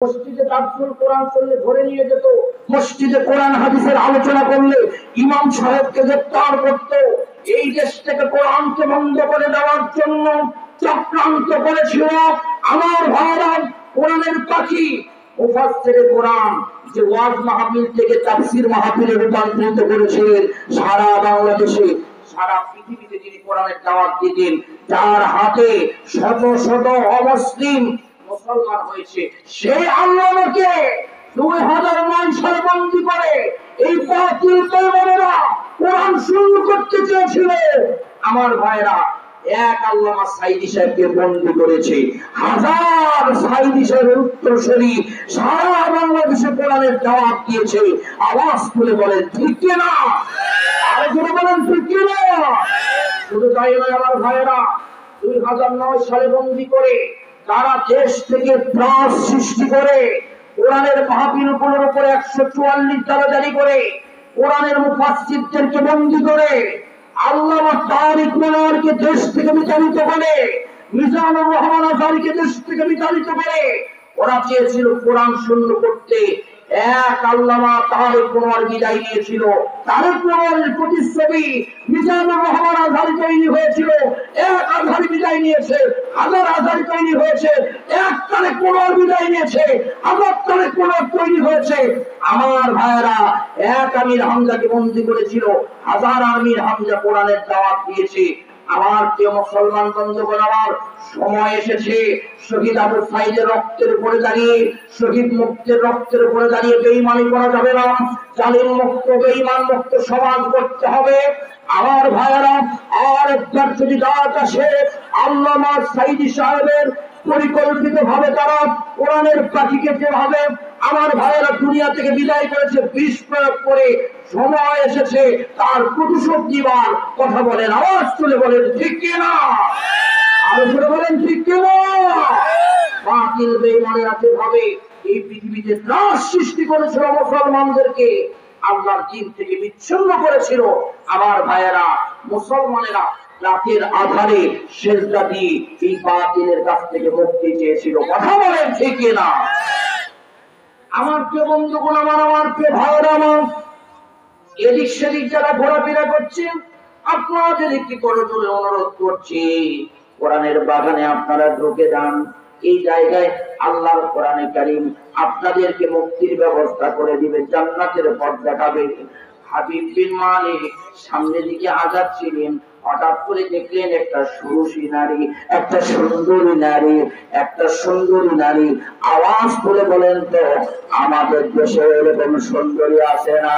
মসজিদে তাফসীর কোরআন শুনলে ধরে নিয়ে যেত, মসজিদে কোরআন হাদিসের আলোচনা করলে ইমাম সাহেবকে গ্রেফতার করত। এই দেশ থেকে কোরআনকে বন্ধ করে দেওয়ার জন্য চক্রান্ত করেছিল আমার ভাইরা। কোরআনের পাখি মুফাসসিরে কোরআন যে ওয়াজ মাহফিল থেকে তাফসীর মাহফিলে রূপান্তরিত করেছিলেন, সারা বাংলাদেশে সারা পৃথিবীতে যিনি কোরআনের দাওয়াত দিতেন, যার হাতে শত শত অমুসলিম মুসলমান হয়েছে, সেই আল্লাহকে 2009 সালে বন্দী করে এই বাতিল বেঈমানেরা কোরআন শূন্য করতে চেয়েছিল। আমার ভাইরা, এক আল্লামা সাঈদী সাহেবকে বন্দী করেছে, হাজার সাঈদী সাহেবের উত্তরসূরি সারা বাংলাদেশে কোরআনের দাওয়াত দিয়েছে। আওয়াজ তুলে বলেন ঠিক কি না? আরে জোরে বলেন ঠিক কি না? শুধু তাই নয় আমার ভাইরা, 2009 সালে বন্দী করে তারা দেশ থেকে ত্রাস সৃষ্টি করে কোরআনের মাহফিলগুলোর উপরে 144 ধারা জারি করে কোরআনের মুফাসসিরদেরকে বন্দী করে আল্লামা তারিক মনোয়ারকে দেশ থেকে বিতাড়িত করে, মিজানুর রহমান আজহারীকে দেশ থেকে বিতাড়িত করে ওরা চেয়েছিল কোরআন শূন্য করতে। এক আল্লামা তারিক মনোয়ার বিদায় নিয়েছিল, তারিক মনোয়ারের প্রতিচ্ছবি মিজানুর রহমান আজহারী তৈরি হয়েছিল, এক আজহারী বিদায় নিয়েছে, হাজার আজহারী তৈরি হয়েছে, এক তারিক মনোয়ার বিদায় নিয়েছে, হাজার তারিক মনোয়ার তৈরি হয়েছে। আমার ভাইয়েরা, এক আমির হামজাকে বন্দী করেছিল, হাজার আমির হামজা কোরআনের দাওয়াত দিয়েছে। আমার প্রিয় মুসলমান বন্ধুগণ, আমার সময় এসেছে শহীদ আবু সাঈদের রক্তের উপরে দাঁড়িয়ে, শহীদ মুক্তের রক্তের উপরে দাঁড়িয়ে বেঈমানি করা যাবে না। জালিম মুক্ত বেঈমান মুক্ত সমাজ করতে হবে। আমার ভাইয়েরা, আর একবার যদি দাওয়াত আসে, আল্লামা সাঈদী সাহেবের পরিকল্পিত ভাবে তারা কোরআনের পাখিকে যেভাবে আমার ভাইয়েরা দুনিয়া থেকে বিদায় করেছে বিষ প্রয়োগ করে, সময় এসেছে তার প্রতিশোধ নিবার কথা বলেন। আওয়াজ তুলে বলেন ঠিক কি না? আরো জোরে বলেন ঠিক কি না? বাতিল বেঈমানেরা যেভাবে এই পৃথিবীতে ত্রাস সৃষ্টি করেছিল, মুসলমানদেরকে আল্লাহর দ্বীন থেকে বিচ্ছিন্ন করেছিল, আমার ভাইয়েরা মুসলমানেরা রাতের আধারে সেজদা দিয়ে এই বাতিলের কাছ থেকে মুক্তি চেয়েছিল। কথা বলেন ঠিক কি না? আমার প্রিয় বন্ধুগণ, আমার প্রিয় ভাইয়েরা, আমার এদিক সেদিক যারা ঘোরাফেরা করছেন, আপনাদের একটি করে তুলে অনুরোধ করছি, কোরআনের বাগানে আপনারা ঢুকে যান। এই জায়গায় আল্লাহর কোরআনে কারীম আপনাদেরকে মুক্তির ব্যবস্থা করে দিবে, জান্নাতের পথ দেখাবে। হাবিব বিন মালিক সামনের দিকে আগাচ্ছিলেন, হঠাৎ করে দেখলেন একটা সুরুষী নারী, একটা সুন্দরী নারী, একটা সুন্দরী নারী। আওয়াজ তুলে বলেন তো, আমাদের দেশে এরকম সুন্দরী আছে না?